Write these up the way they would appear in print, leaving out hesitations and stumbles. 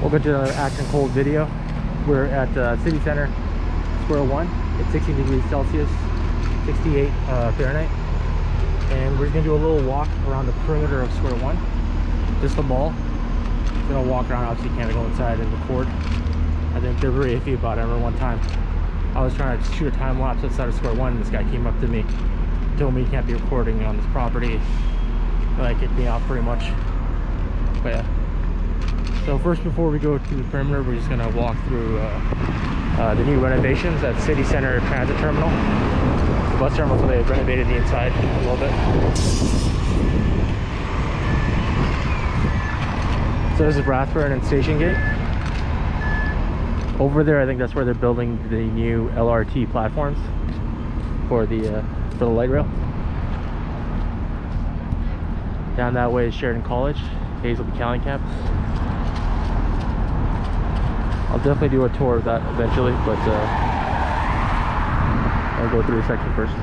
Welcome to another Action Cold video. We're at City Center, Square One. It's 16 degrees Celsius, 68 Fahrenheit. And we're gonna do a little walk around the perimeter of Square One, just the mall. We're gonna walk around. Obviously, you can't go inside and record. I think they're very iffy about it. I remember one time I was trying to shoot a time lapse outside of Square One, and this guy came up to me, told me you can't be recording on this property. Like, kicked me off pretty much. But yeah. So first, before we go to the perimeter, we're just gonna walk through the new renovations at City Center Transit Terminal. The bus terminal, so they renovated the inside a little bit. So this is Rathburn and Station Gate. Over there, I think that's where they're building the new LRT platforms for the light rail. Down that way is Sheridan College, Hazel Buchanan campus. I'll definitely do a tour of that eventually, but I'll go through the section first.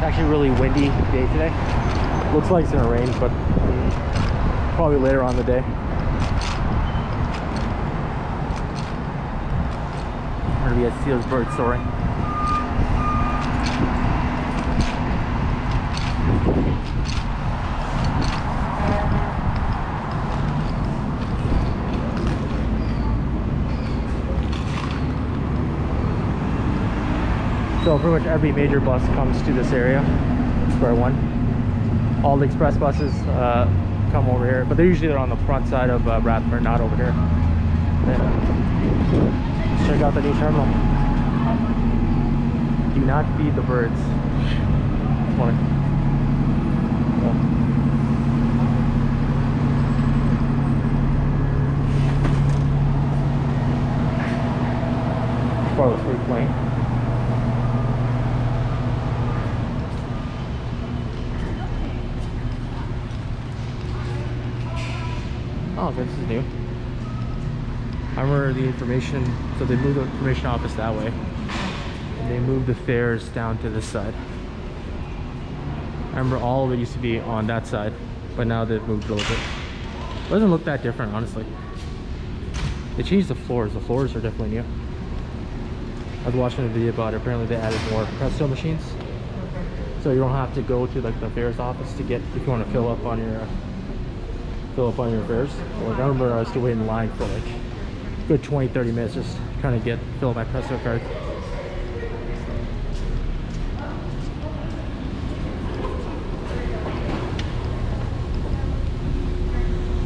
Actually really windy day today. Looks like it's gonna rain, but probably later on in the day. We're gonna be able to see those birds soaring. So pretty much every major bus comes to this area, Square One. All the express buses come over here, but they're usually on the front side of Rathburn, not over here. Let's check out the new terminal. Do not feed the birds. It's funny. It's probably a free plane. Oh, this is new. I remember the information, so they moved the information office that way. And they moved the fares down to this side. I remember all of it used to be on that side, but now they've moved a little bit. It doesn't look that different, honestly. They changed the floors. The floors are definitely new. I was watching a video about it. Apparently they added more presto machines. So you don't have to go to like the fares office to get, if you want to fill up on your fares. Like, I remember I was still waiting in line for like a good 20-30 minutes just trying to fill up my Presto card.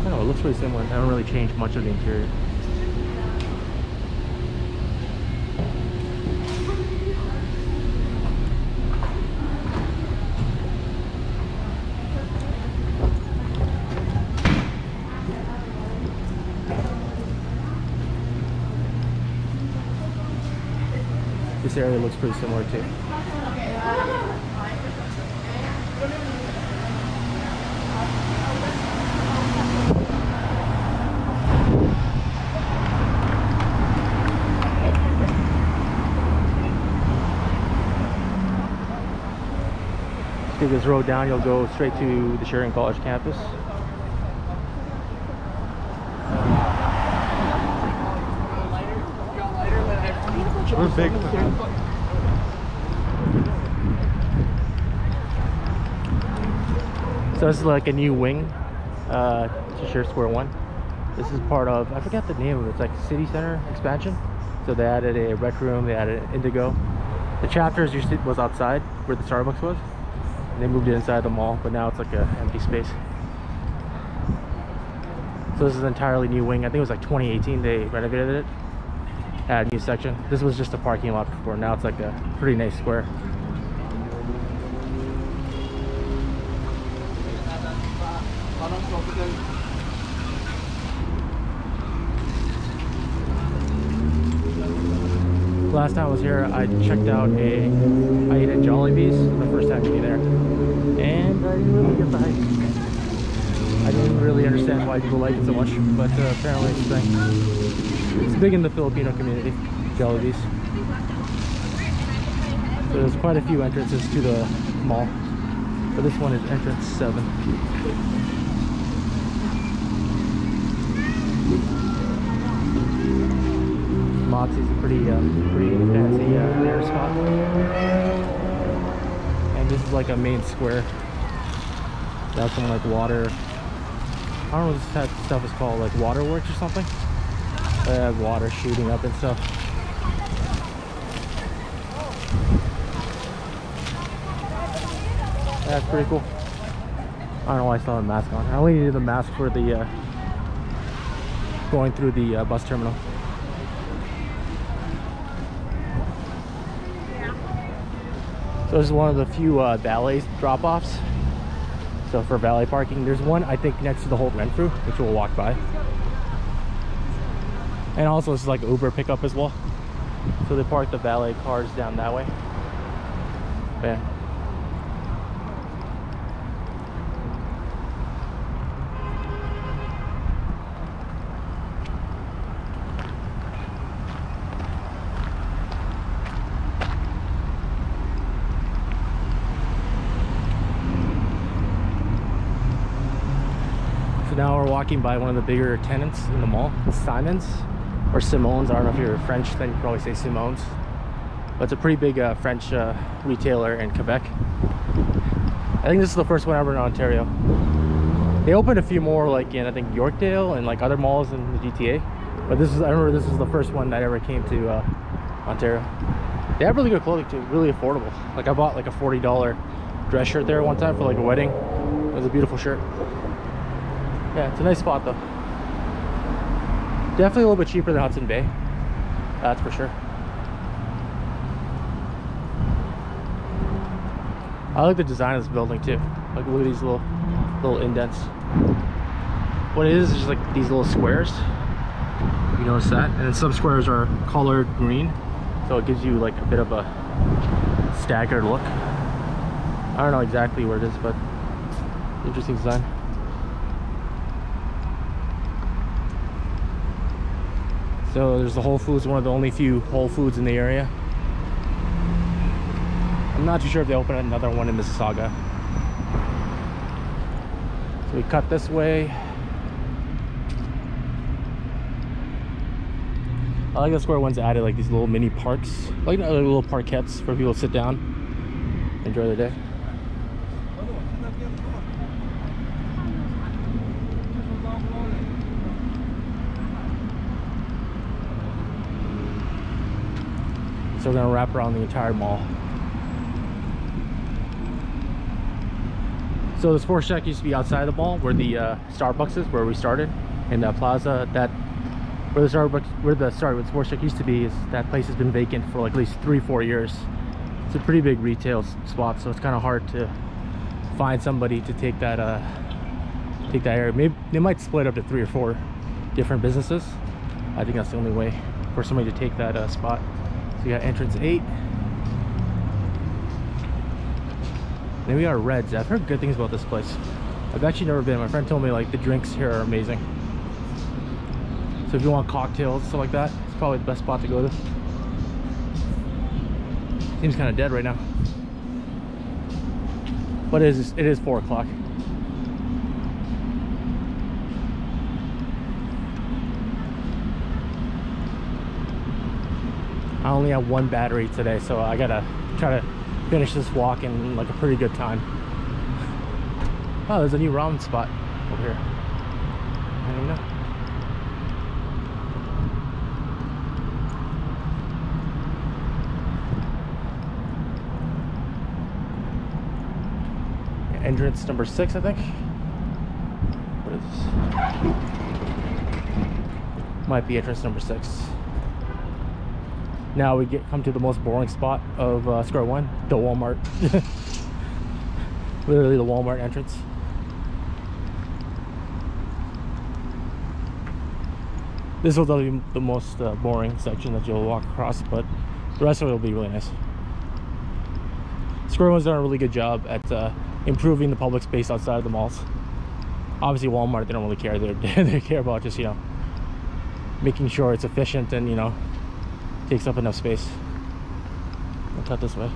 I don't know, it looks pretty similar. I haven't really changed much of the interior. This area looks pretty similar too. Take this road down, you'll go straight to the Sheridan College campus. We're big. So this is like a new wing to Sheridan Square One. This is part of, I forgot the name of it, it's like City Center expansion. So they added a rec room, they added an Indigo. The chapters was outside where the Starbucks was. And they moved it inside the mall, but now it's like an empty space. So this is an entirely new wing. I think it was like 2018 they renovated it. Had a new section. This was just a parking lot before. Now it's like a pretty nice square. Last time I was here, I checked out I ate at Jollibee's the first time to be there, and I didn't really get the hype. I didn't really understand why people like it so much, but apparently it's a thing. It's big in the Filipino community, Jollibee's. So there's quite a few entrances to the mall, but this one is entrance 7. Moxie's a pretty fancy dinner spot, and this is like a main square. That's some like water. I don't know what this type of stuff is called, like waterworks or something. They have water shooting up and stuff. That's pretty cool. I don't know why I still have a mask on. I only needed the mask for the going through the bus terminal. So this is one of the few valet drop-offs. So for valet parking, there's one I think next to the Holt Renfrew, which we'll walk by. And also this is like Uber pickup as well. So they park the valet cars down that way. Yeah. Now we're walking by one of the bigger tenants in the mall, Simon's or Simone's. I don't know if you're French, then you probably say Simone's. But it's a pretty big French retailer in Quebec. I think this is the first one ever in Ontario. They opened a few more like in I think Yorkdale and like other malls in the GTA. But this is, I remember this was the first one that ever came to Ontario. They have really good clothing too, really affordable. Like I bought like a $40 dress shirt there one time for like a wedding. It was a beautiful shirt. Yeah, it's a nice spot though. Definitely a little bit cheaper than Hudson Bay. That's for sure. I like the design of this building too. Like look at these little indents. What it is just like these little squares. You notice that? And then some squares are colored green. So it gives you like a bit of a staggered look. I don't know exactly where it is, but interesting design. So there's the Whole Foods, one of the only few Whole Foods in the area. I'm not too sure if they open another one in Mississauga. So we cut this way. I like the Square One's added like these little mini parks, like little parquettes for people to sit down, enjoy their day. So we're gonna wrap around the entire mall. So the Sports Shack used to be outside the mall where the Starbucks is, where we started in the plaza. That where the Sports Shack used to be, is that place has been vacant for like at least 3-4 years. It's a pretty big retail spot, so it's kind of hard to find somebody to take that area. Maybe they might split up to 3 or 4 different businesses. I think that's the only way for somebody to take that spot. So you got entrance 8. Then we got Reds. I've heard good things about this place. I've actually never been. My friend told me like the drinks here are amazing. So if you want cocktails, stuff like that, it's probably the best spot to go to. Seems kind of dead right now. But it is 4 o'clock. I only have 1 battery today, so I gotta try to finish this walk in like a pretty good time. Oh, there's a new ramen spot over here. I don't know. Entrance number 6, I think. What is this? Might be entrance number 6. Now we come to the most boring spot of Square One, the Walmart. Literally the Walmart entrance. This will be the most boring section that you'll walk across, but the rest of it will be really nice. Square One's done a really good job at improving the public space outside of the malls. Obviously Walmart, they don't really care. They care about just, you know, making sure it's efficient and, you know, takes up enough space. I'll cut this way.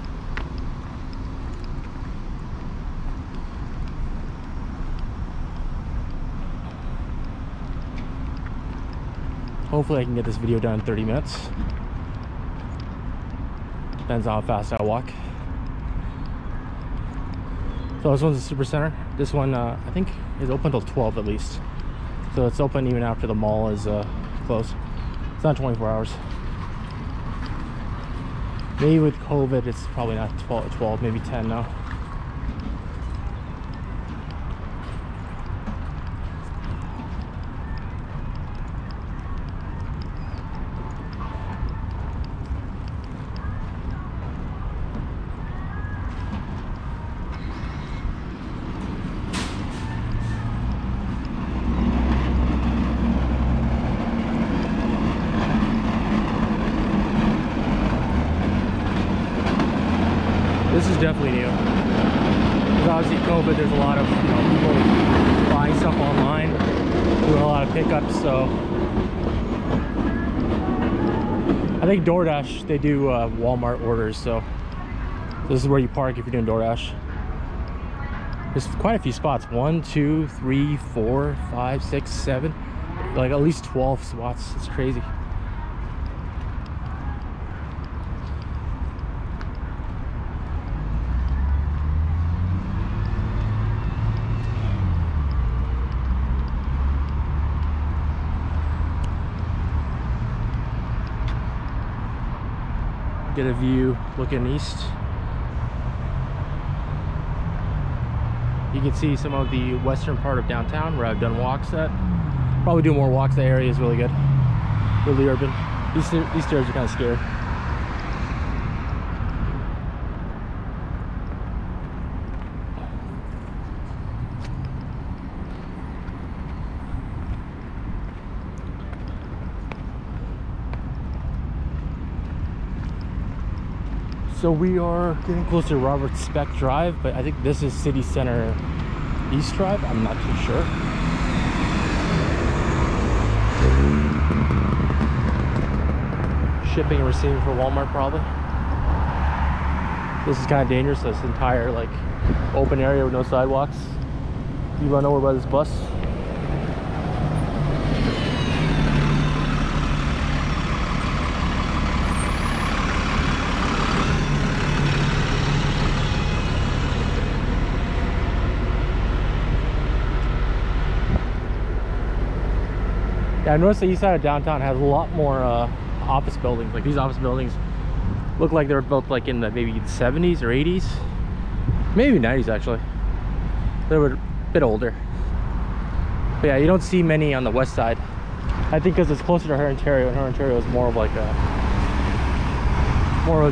Hopefully I can get this video done in 30 minutes. Depends on how fast I walk. So this one's a super center. This one I think is open till 12 at least. So it's open even after the mall is closed. It's not 24 hours. Maybe with COVID it's probably not 12, maybe 10 now. This is definitely new. Because obviously COVID, there's a lot of, you know, people buying stuff online, doing a lot of pickups, so I think DoorDash, they do Walmart orders, so this is where you park if you're doing DoorDash. There's quite a few spots. 1, 2, 3, 4, 5, 6, 7, like at least 12 spots. It's crazy. Get a view looking east. You can see some of the western part of downtown where I've done walks at. Probably do more walks. The area is really good, really urban. These stairs are kind of scary. So we are getting close to Robert Speck Drive, but I think this is City Center East Drive. I'm not too sure. Shipping and receiving for Walmart probably. This is kind of dangerous. This entire like open area with no sidewalks. You run over by this bus. Yeah, I noticed the east side of downtown has a lot more office buildings. Like these office buildings look like they were built like in the maybe 70s or 80s, maybe 90s actually. They were a bit older. But yeah, you don't see many on the west side. I think because it's closer to Ontario, and Ontario is more of like a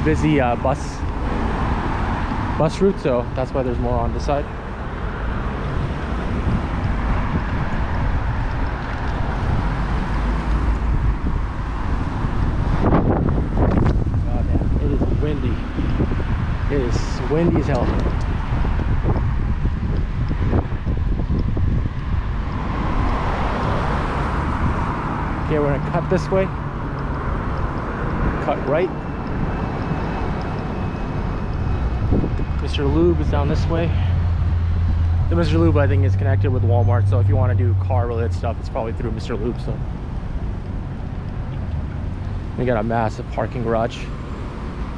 busy bus route, so that's why there's more on this side. It is windy as hell. Okay, we're gonna cut this way. Cut right. Mr. Lube is down this way. The Mr. Lube, I think, is connected with Walmart, so if you want to do car related stuff, it's probably through Mr. Lube. So we got a massive parking garage,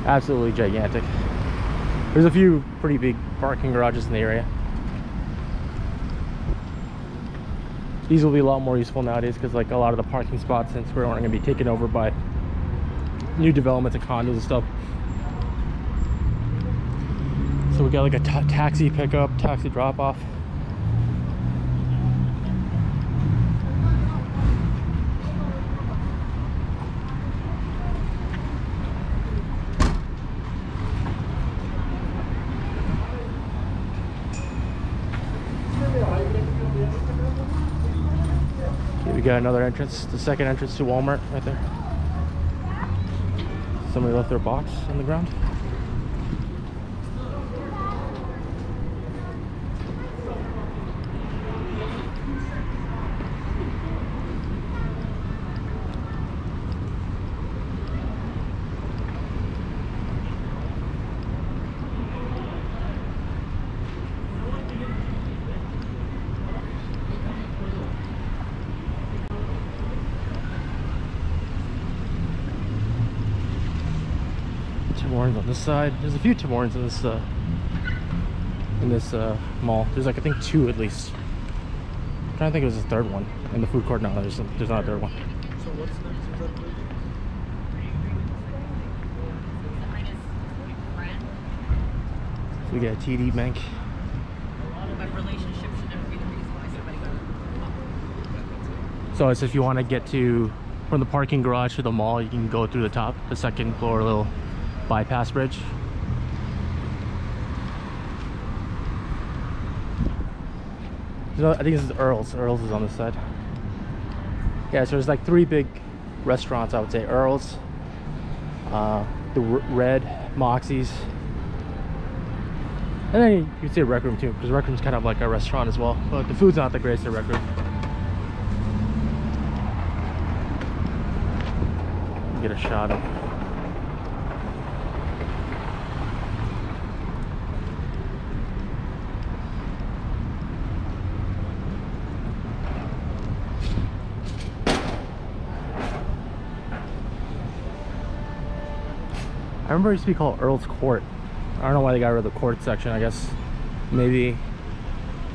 absolutely gigantic. There's a few pretty big parking garages in the area. These will be a lot more useful nowadays because like a lot of the parking spots in Square One are going to be taken over by new developments and condos and stuff. So we got like a taxi pickup, taxi drop off. Okay, we got another entrance, the second entrance to Walmart right there. Somebody left their box on the ground. Tim Hortons on this side. There's a few Tim Hortons in this mall. There's like I think 2 at least. I'm trying to think it was the third one in the food court. No, there's not a third one. So what's next? Is that big? So we got a TD Bank. But relationships should never be the reason why somebody goes. So it's if you want to get to from the parking garage to the mall, you can go through the top, the second floor little bypass bridge. So I think this is Earl's. Earl's is on this side. Yeah, so there's like 3 big restaurants, I would say. Earl's, the Red, Moxie's, and then you could say Rec Room too, because Rec Room's kind of like a restaurant as well, but the food's not the greatest at Rec Room. Get a shot of I remember it used to be called Earl's Court. I don't know why they got rid of the court section. I guess maybe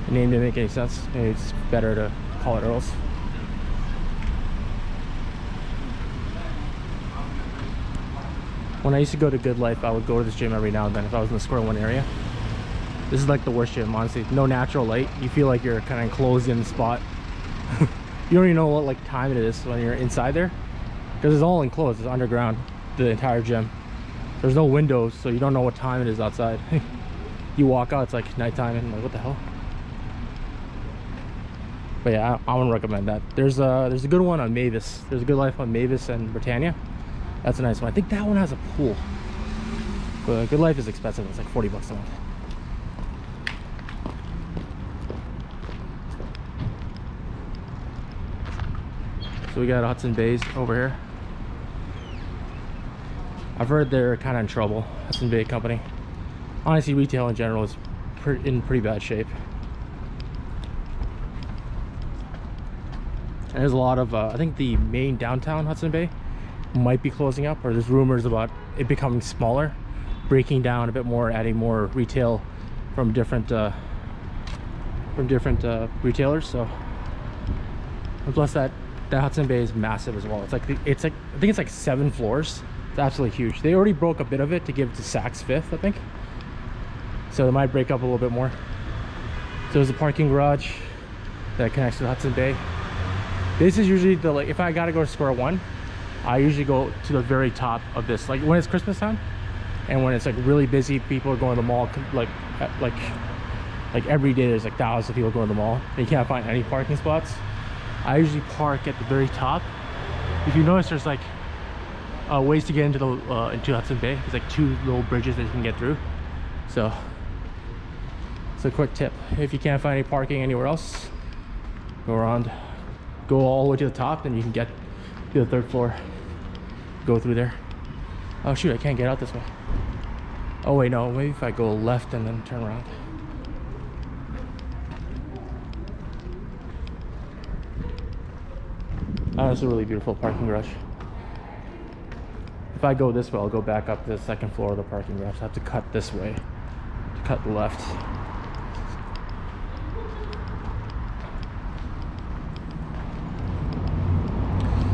the name didn't make any sense. Maybe it's better to call it Earl's. When I used to go to Good Life, I would go to this gym every now and then if I was in the Square One area. This is like the worst gym, honestly. No natural light. You feel like you're kind of enclosed in the spot. You don't even know what like time it is when you're inside there, because it's all enclosed. It's underground, the entire gym. There's no windows, so you don't know what time it is outside. You walk out, it's like nighttime, and like, what the hell? But yeah, I wouldn't recommend that. There's a good one on Mavis. There's a Good Life on Mavis and Britannia. That's a nice one. I think that one has a pool. But Good Life is expensive. It's like 40 bucks a month. So we got Hudson Bays over here. I've heard they're kind of in trouble, Hudson Bay company. Honestly, retail in general is in pretty bad shape. And there's a lot of, I think the main downtown Hudson Bay might be closing up, or there's rumors about it becoming smaller, breaking down a bit more, adding more retail from different retailers. So, and plus that Hudson Bay is massive as well. It's like I think it's like 7 floors. It's absolutely huge. They already broke a bit of it to give to Saks Fifth, I think. So they might break up a little bit more. So there's a parking garage that connects to the Hudson Bay. This is usually the, like, if I gotta go to Square One, I usually go to the very top of this. Like when it's Christmas time, and when it's like really busy, people are going to the mall. Like every day, there's like thousands of people going to the mall. And you can't find any parking spots. I usually park at the very top. If you notice, there's like ways to get into the into Hudson Bay. There's like 2 little bridges that you can get through. So it's a quick tip. If you can't find any parking anywhere else, go around, go all the way to the top, and you can get to the 3rd floor. Go through there. Oh shoot, I can't get out this way. Oh wait, no, maybe if I go left and then turn around. It's a really beautiful parking garage. If I go this way, I'll go back up to the second floor of the parking garage. I have to cut this way, to cut left.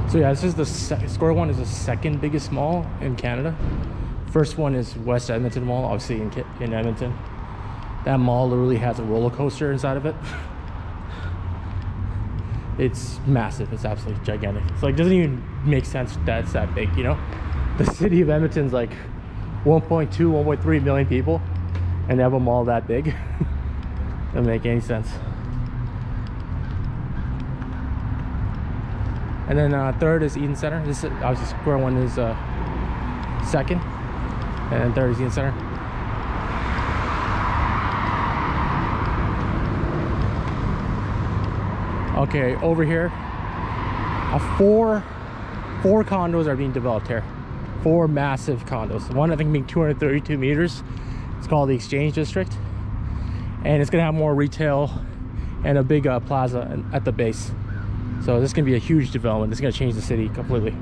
So yeah, this is the Square One is the second biggest mall in Canada. First one is West Edmonton Mall, obviously in Edmonton. That mall literally has a roller coaster inside of it. It's massive. It's absolutely gigantic. It's like, doesn't even make sense that it's that big, you know? The city of Edmonton's like 1.2, 1.3 million people, and they have a mall that big. Doesn't make any sense. And then third is Eaton Center. This is obviously Square One is second, and then third is Eaton Center. Okay, over here, four condos are being developed here. 4 massive condos. One I think being 232 meters. It's called the Exchange District, and it's gonna have more retail and a big plaza at the base. So this is gonna be a huge development. It's gonna change the city completely.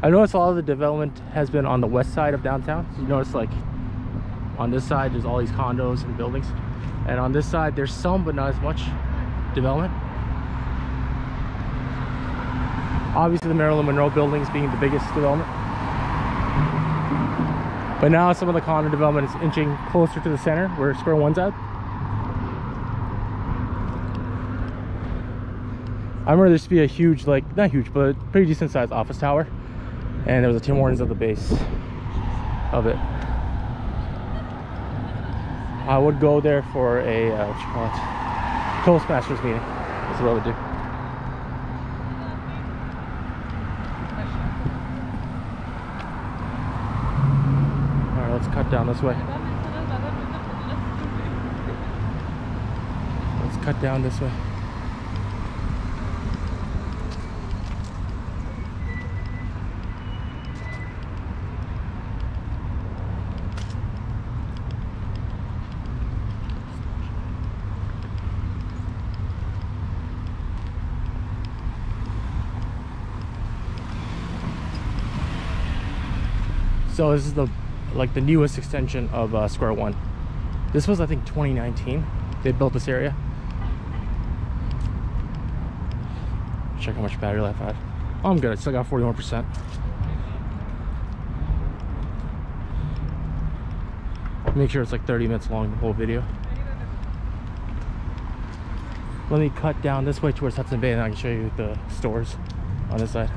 I noticed a lot of the development has been on the west side of downtown. So you notice like on this side there's all these condos and buildings, and on this side there's some but not as much development. Obviously the Marilyn Monroe buildings being the biggest development, but now some of the condo development is inching closer to the center where Square One's at. I remember there used to be a huge, like, not huge, but pretty decent sized office tower, and there was a Tim Hortons at the base of it. I would go there for a what you call it, Toastmasters meeting. That's what I would do. All right, let's cut down this way. Let's cut down this way. So this is the newest extension of Square One. This was I think 2019. They built this area. Check how much battery life I have. Oh, I'm good. I still got 41%. Make sure it's like 30 minutes long, the whole video. Let me cut down this way towards Hudson Bay, and I can show you the stores on this side.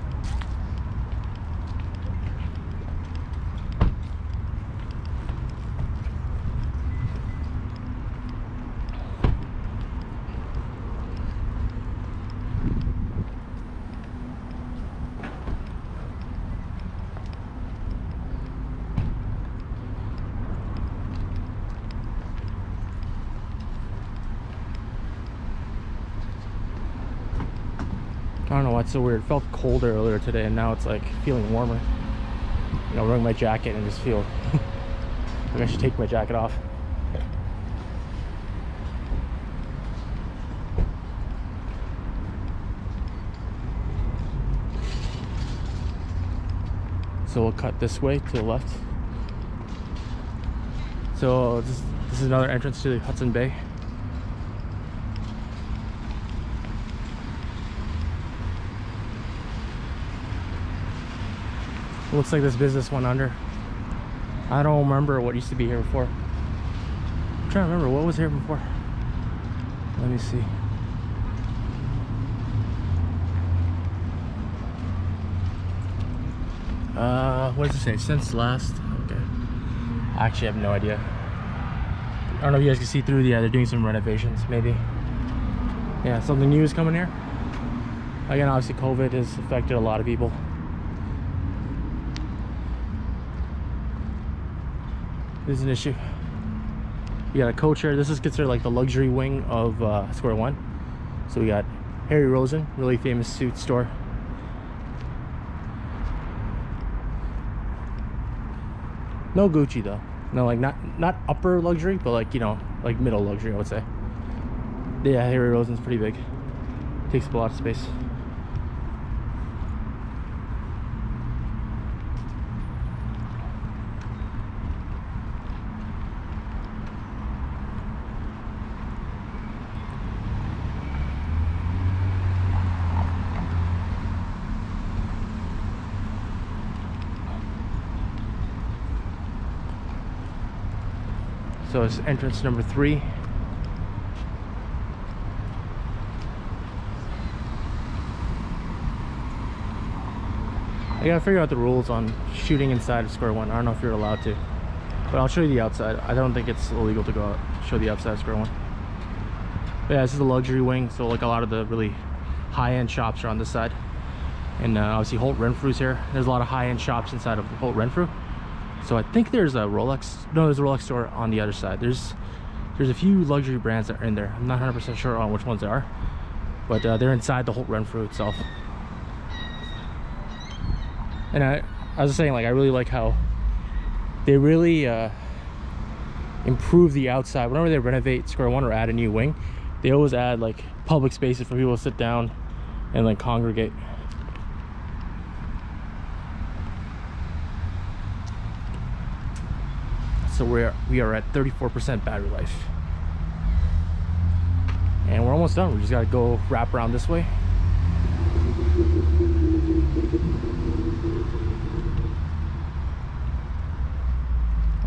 I don't know why it's so weird. It felt colder earlier today, and now it's like feeling warmer. You know, wearing my jacket and just feel like I should take my jacket off. So we'll cut this way to the left. So this is another entrance to the Hudson Bay. Looks like this business went under. I don't remember what used to be here before. I'm trying to remember what was here before. Let me see. What does it say? Since last? Okay. I actually have no idea. I don't know if you guys can see through. Yeah, they're doing some renovations, maybe. Yeah, something new is coming here. Again, obviously COVID has affected a lot of people. This is an issue. You got a coach here. This is considered like the luxury wing of Square One. So we got Harry Rosen, really famous suit store. No Gucci though. No, like not upper luxury, but like, you know, like middle luxury, I would say. Yeah, Harry Rosen's pretty big. Takes up a lot of space. So it's entrance number 3. I gotta figure out the rules on shooting inside of Square One. I don't know if you're allowed to, but I'll show you the outside. I don't think it's illegal to go out, show the outside of Square One. But yeah, this is the luxury wing, so like a lot of the really high-end shops are on this side. And obviously Holt Renfrew's here. There's a lot of high-end shops inside of Holt Renfrew. So I think there's a Rolex. No, there's a Rolex store on the other side. There's a few luxury brands that are in there. I'm not 100% sure on which ones they are, but they're inside the Holt Renfrew itself. And I was saying, like, I really like how they really improve the outside. Whenever they renovate Square One or add a new wing, they always add like public spaces for people to sit down and like congregate. So we are at 34% battery life, and we're almost done. We just gotta go wrap around this way.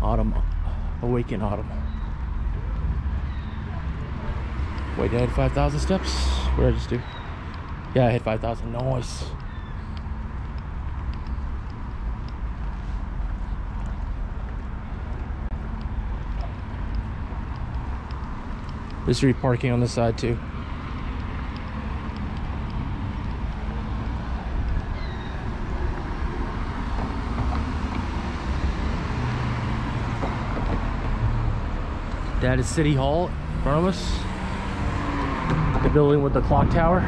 Autumn, awaken autumn. Wait, did I hit 5,000 steps? What did I just do? Yeah, I hit 5,000. Nice. There's street parking on this side too. That is City Hall in front of us. The building with the clock tower.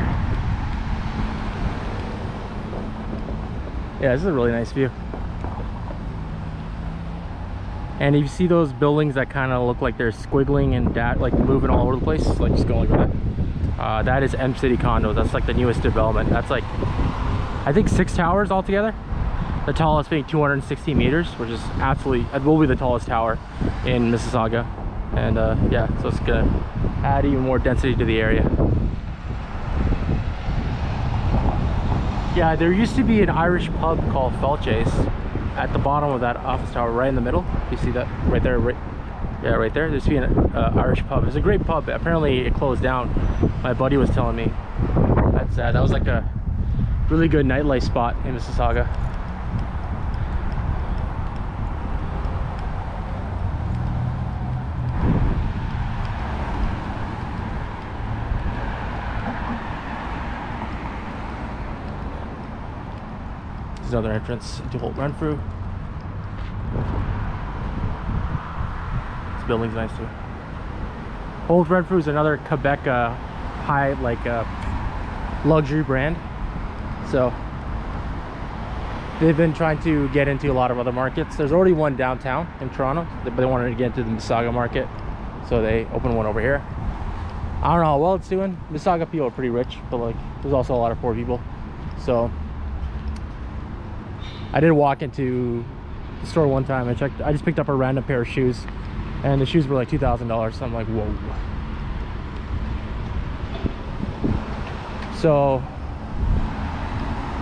Yeah, this is a really nice view. And you see those buildings that kind of look like they're squiggling and like moving all over the place, like just going like that. That is M City Condos. That's like the newest development. That's like, I think 6 towers altogether. The tallest being 260 meters, which is absolutely, it will be the tallest tower in Mississauga. And yeah, so it's gonna add even more density to the area. Yeah, there used to be an Irish pub called Felche's at the bottom of that office tower, right in the middle. You see that right there? Right, yeah, right there. There used to be an Irish pub. It's a great pub. Apparently it closed down. My buddy was telling me. That's sad. That was like a really good nightlife spot in Mississauga. Another entrance to Holt Renfrew. This building's nice too. Holt Renfrew is another Quebec high luxury brand. So they've been trying to get into a lot of other markets. There's already one downtown in Toronto, but they wanted to get into the Mississauga market, so they opened one over here. I don't know how well it's doing. Mississauga people are pretty rich, but like there's also a lot of poor people. So I did walk into the store one time. I just picked up a random pair of shoes, and the shoes were like $2,000. So I'm like, whoa. So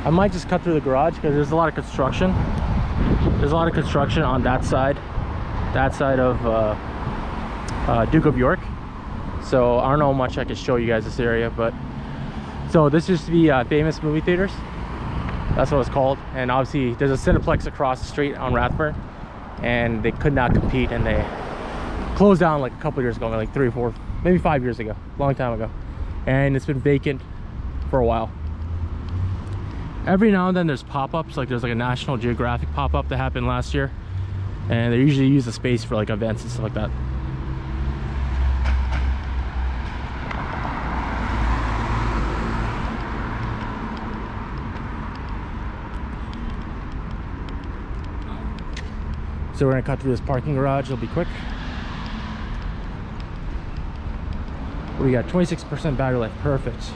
I might just cut through the garage because there's a lot of construction. There's a lot of construction on that side of Duke of York. So I don't know how much I can show you guys this area, but so this used to be famous movie theaters. That's what it's called. And obviously there's a Cineplex across the street on Rathburn, and they could not compete, and they closed down like a couple years ago, like 3 or 4, maybe 5 years ago, long time ago. And it's been vacant for a while. Every now and then there's pop-ups, like there's like a National Geographic pop-up that happened last year, and they usually use the space for like events and stuff like that. So we're gonna cut through this parking garage. It'll be quick. We got 26% battery life, perfect.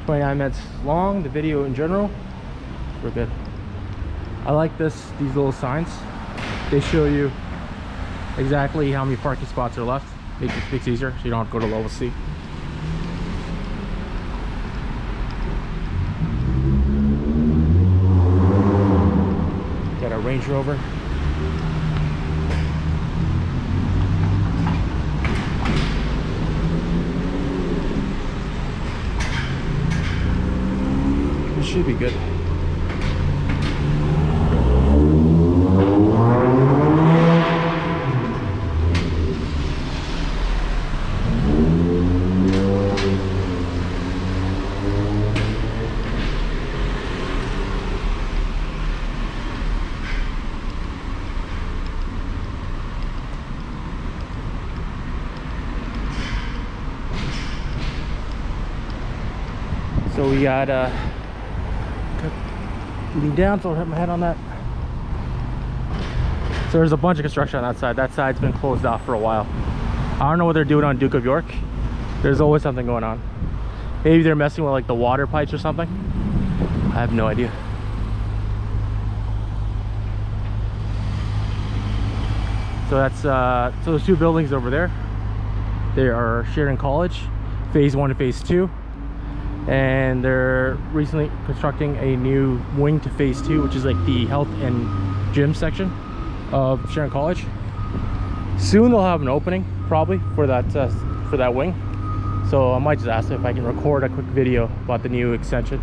29 minutes long, the video in general, we're good. I like these little signs. They show you exactly how many parking spots are left. Makes it easier, so you don't have to go to level C. Got a Range Rover. This should be good. So we got lean down so I don't hit my head on that. So there's a bunch of construction on that side. That side's been closed off for a while. I don't know what they're doing on Duke of York. There's always something going on. Maybe they're messing with like the water pipes or something. I have no idea. So that's so those two buildings over there, they are sharing college, phase 1 and phase 2. And they're recently constructing a new wing to phase 2, which is like the health and gym section of Sharon College. Soon they'll have an opening probably for that wing. So I might just ask if I can record a quick video about the new extension.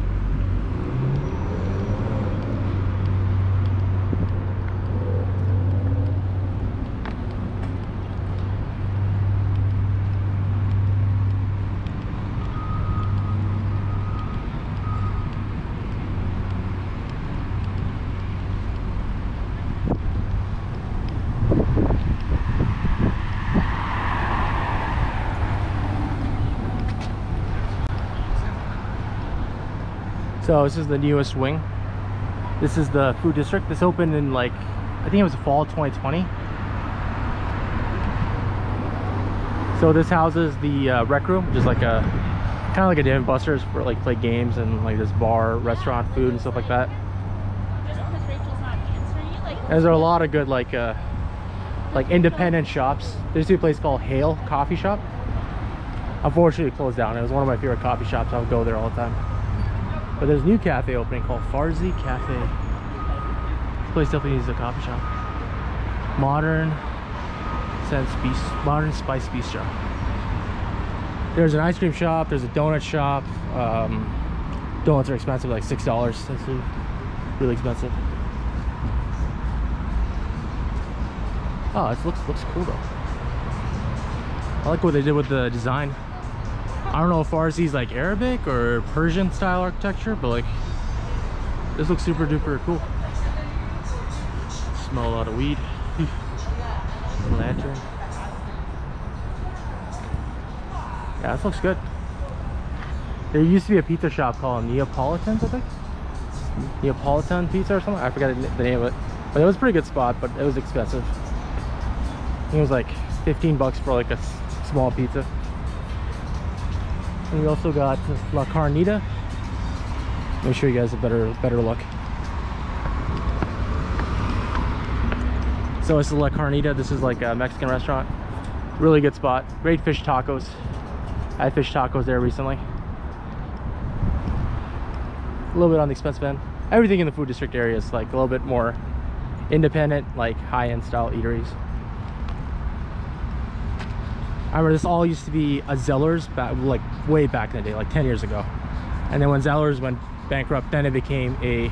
So this is the newest wing. This is the food district. This opened in like, I think it was fall 2020. So this houses the rec room, which is like a kind of like a Dave and Buster's for like play games and like this bar, restaurant, food and stuff like that. And there's a lot of good like independent shops. There's a place called Hale Coffee Shop. Unfortunately it closed down. It was one of my favorite coffee shops. I would go there all the time. But there's a new cafe opening called Farzi Cafe. This place definitely needs a coffee shop. Modern Spice Bistro. There's an ice cream shop. There's a donut shop. Donuts are expensive, like $6. That's really expensive. Oh, it looks cool though. I like what they did with the design. I don't know if Farsi's like Arabic or Persian style architecture, but like this looks super duper cool. Smell a lot of weed. Lantern. Yeah, this looks good. There used to be a pizza shop called Neapolitan's, I think. Neapolitan Pizza or something. I forgot the name of it. But it was a pretty good spot, but it was expensive. I think it was like 15 bucks for like a small pizza. And we also got La Carnita. Let me show you guys a better look. So it's La Carnita. This is like a Mexican restaurant. Really good spot. Great fish tacos. I had fish tacos there recently. A little bit on the expensive end. Everything in the food district area is like a little bit more independent, like high-end style eateries. I remember this all used to be a Zeller's back, like way back in the day, like 10 years ago. And then when Zeller's went bankrupt, then it became a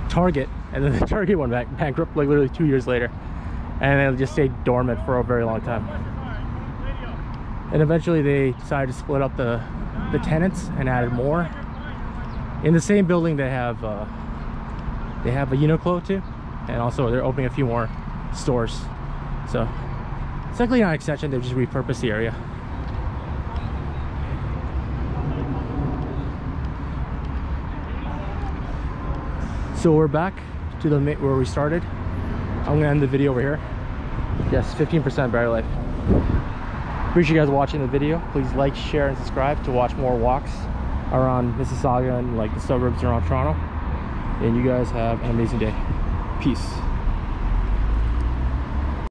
Target, and then the Target went bankrupt like literally 2 years later. And then it just stayed dormant for a very long time. And eventually they decided to split up the tenants and added more. In the same building they have a Uniqlo too, and also they're opening a few more stores. So it's actually not an extension, they've just repurposed the area. So we're back to the where we started. I'm gonna end the video over here. Yes, 15% battery life. Appreciate you guys watching the video. Please like, share, and subscribe to watch more walks around Mississauga and like the suburbs around Toronto. And you guys have an amazing day. Peace.